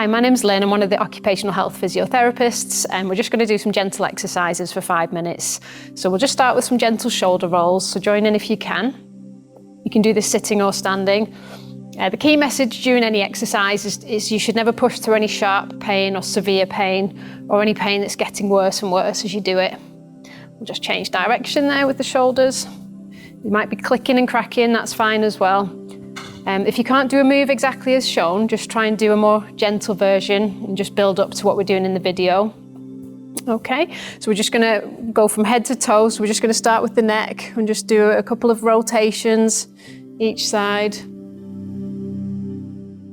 Hi, my name's Lynn. I'm one of the occupational health physiotherapists, and we're just going to do some gentle exercises for 5 minutes. So we'll just start with some gentle shoulder rolls, so join in if you can. You can do this sitting or standing. The key message during any exercise is you should never push through any sharp pain or severe pain or any pain that's getting worse and worse as you do it. We'll just change direction there with the shoulders. You might be clicking and cracking, that's fine as well. If you can't do a move exactly as shown, just try and do a more gentle version and just build up to what we're doing in the video. Okay, so we're just going to go from head to toe. So we're just going to start with the neck and just do a couple of rotations each side.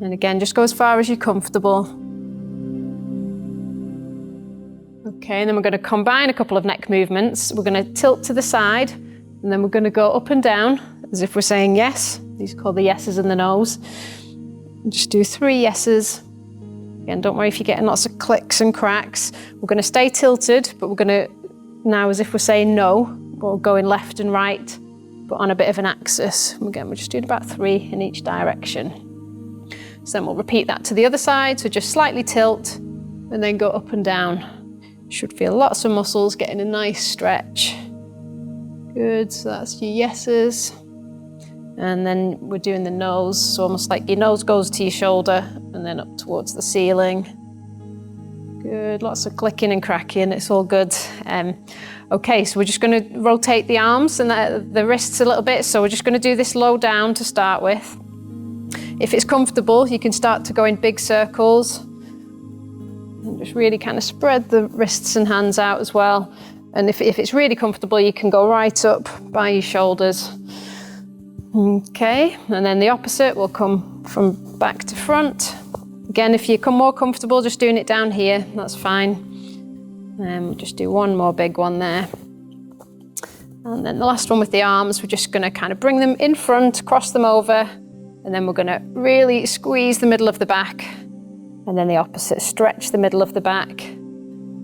And again, just go as far as you're comfortable. Okay, and then we're going to combine a couple of neck movements. We're going to tilt to the side, and then we're going to go up and down as if we're saying yes. These are called the yeses in the nose. And just do 3 yeses. Again, don't worry if you're getting lots of clicks and cracks. We're going to stay tilted, but we're going to, now as if we're saying no, we're going left and right, but on a bit of an axis. Again, we're just doing about 3 in each direction. So then we'll repeat that to the other side. So just slightly tilt and then go up and down. You should feel lots of muscles getting a nice stretch. Good, so that's your yeses. And then we're doing the nose, so almost like your nose goes to your shoulder and then up towards the ceiling. Good, lots of clicking and cracking, it's all good. Okay, so we're just going to rotate the arms and the wrists a little bit, so we're just going to do this low down to start with. If it's comfortable, you can start to go in big circles and just really kind of spread the wrists and hands out as well. And if it's really comfortable, you can go right up by your shoulders. Okay, and then the opposite will come from back to front. Again, if you come more comfortable just doing it down here, that's fine. We'll just do one more big one there. And then the last one with the arms, we're just going to kind of bring them in front, cross them over, and then we're going to really squeeze the middle of the back. And then the opposite, stretch the middle of the back.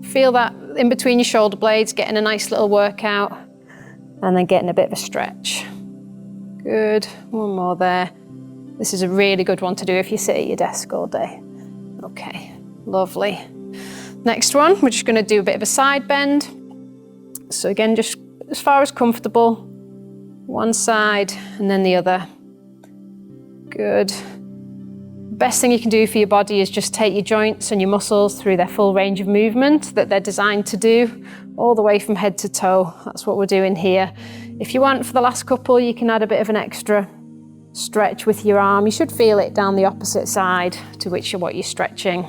Feel that in between your shoulder blades, getting a nice little workout, and then getting a bit of a stretch. Good, one more there. This is a really good one to do if you sit at your desk all day. Okay, lovely. Next one, we're just going to do a bit of a side bend. So again, just as far as comfortable, one side and then the other. Good. Best thing you can do for your body is just take your joints and your muscles through their full range of movement that they're designed to do, all the way from head to toe. That's what we're doing here. If you want, for the last couple, you can add a bit of an extra stretch with your arm. You should feel it down the opposite side to what you're stretching.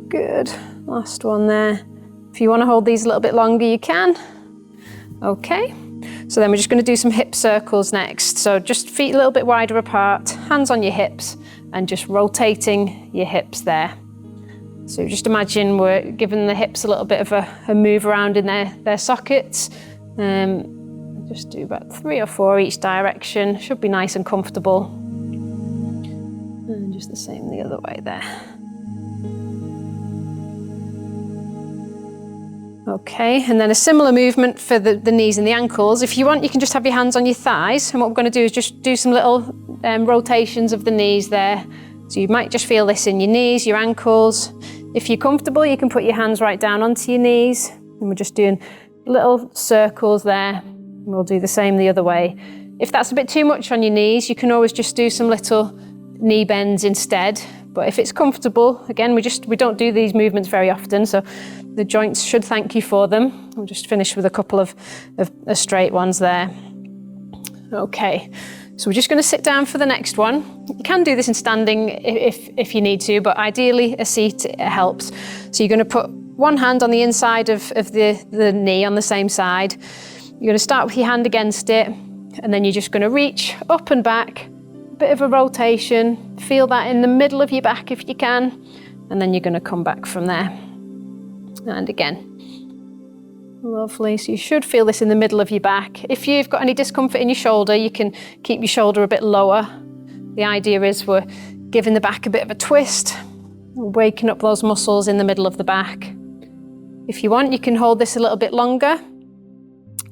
Good, last one there. If you want to hold these a little bit longer, you can. Okay, so then we're just going to do some hip circles next. So just feet a little bit wider apart, hands on your hips, and just rotating your hips there. So just imagine we're giving the hips a little bit of a move around in their sockets. Just do about 3 or 4 each direction. Should be nice and comfortable. And just the same the other way there. Okay, and then a similar movement for the knees and the ankles. If you want, you can just have your hands on your thighs. And what we're going to do is just do some little rotations of the knees there. So you might just feel this in your knees, your ankles. If you're comfortable, you can put your hands right down onto your knees. And we're just doing little circles there. And we'll do the same the other way. If that's a bit too much on your knees, you can always just do some little knee bends instead. But if it's comfortable, again, we don't do these movements very often, so the joints should thank you for them. We'll just finish with a couple of straight ones there. Okay, so we're just going to sit down for the next one. You can do this in standing if you need to, but ideally a seat helps. So you're going to put one hand on the inside of the knee on the same side. You're going to start with your hand against it, and then you're just going to reach up and back, a bit of a rotation. Feel that in the middle of your back if you can, and then you're going to come back from there. And again. Lovely, so you should feel this in the middle of your back. If you've got any discomfort in your shoulder, you can keep your shoulder a bit lower. The idea is we're giving the back a bit of a twist, waking up those muscles in the middle of the back. If you want, you can hold this a little bit longer,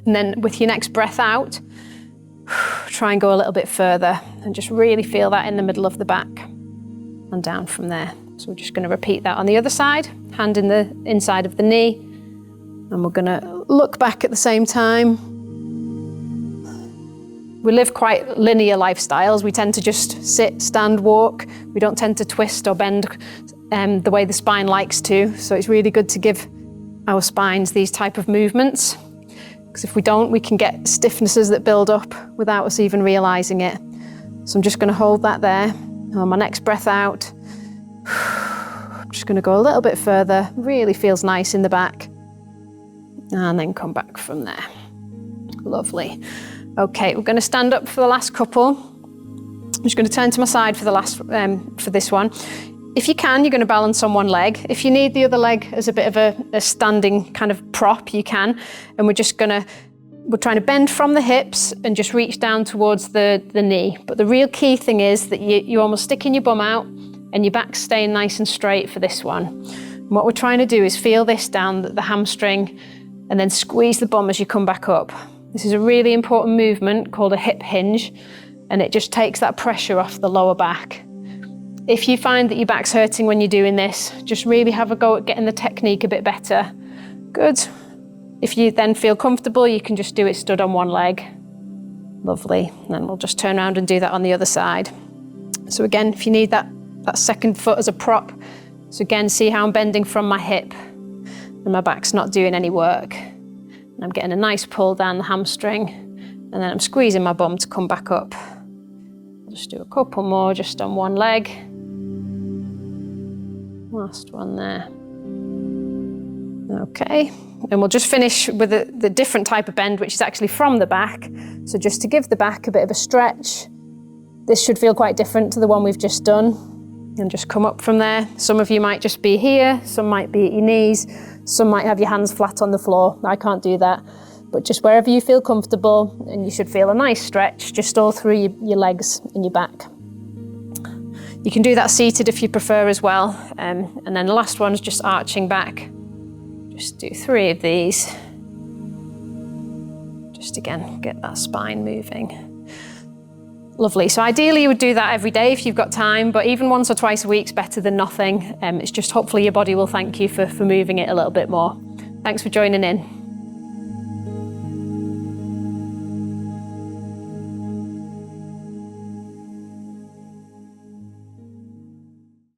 and then with your next breath out, try and go a little bit further and just really feel that in the middle of the back. and down from there. So we're just going to repeat that on the other side, hand in the inside of the knee, and we're going to look back at the same time. We live quite linear lifestyles. We tend to just sit, stand, walk. We don't tend to twist or bend the way the spine likes to. So it's really good to give our spines these type of movements, because if we don't, we can get stiffnesses that build up without us even realizing it. So I'm just going to hold that there. On my next breath out, I'm just going to go a little bit further. Really feels nice in the back. And then come back from there. Lovely. Okay, we're going to stand up for the last couple. I'm just going to turn to my side for the last for this one. If you can, you're going to balance on one leg. If you need the other leg as a bit of a standing kind of prop, you can. And we're trying to bend from the hips and just reach down towards the knee. But the real key thing is that you're almost sticking your bum out and your back's staying nice and straight for this one. And what we're trying to do is feel this down the hamstring and then squeeze the bum as you come back up. This is a really important movement called a hip hinge, and it just takes that pressure off the lower back. If you find that your back's hurting when you're doing this, just really have a go at getting the technique a bit better. Good. If you then feel comfortable, you can just do it stood on one leg. Lovely. And then we'll just turn around and do that on the other side. So again, if you need that second foot as a prop, so again, see how I'm bending from my hip and my back's not doing any work. And I'm getting a nice pull down the hamstring, and then I'm squeezing my bum to come back up. I'll just do a couple more just on one leg. Last one there. Okay, and we'll just finish with the different type of bend, which is actually from the back. So just to give the back a bit of a stretch. This should feel quite different to the one we've just done. And just come up from there. Some of you might just be here, some might be at your knees, some might have your hands flat on the floor. I can't do that. But just wherever you feel comfortable, and you should feel a nice stretch just all through your legs and your back. You can do that seated if you prefer as well. And then the last one is just arching back. Just do 3 of these. Just again, get that spine moving. Lovely. So ideally you would do that every day if you've got time, but even once or twice a week is better than nothing. It's just hopefully your body will thank you for moving it a little bit more. Thanks for joining in.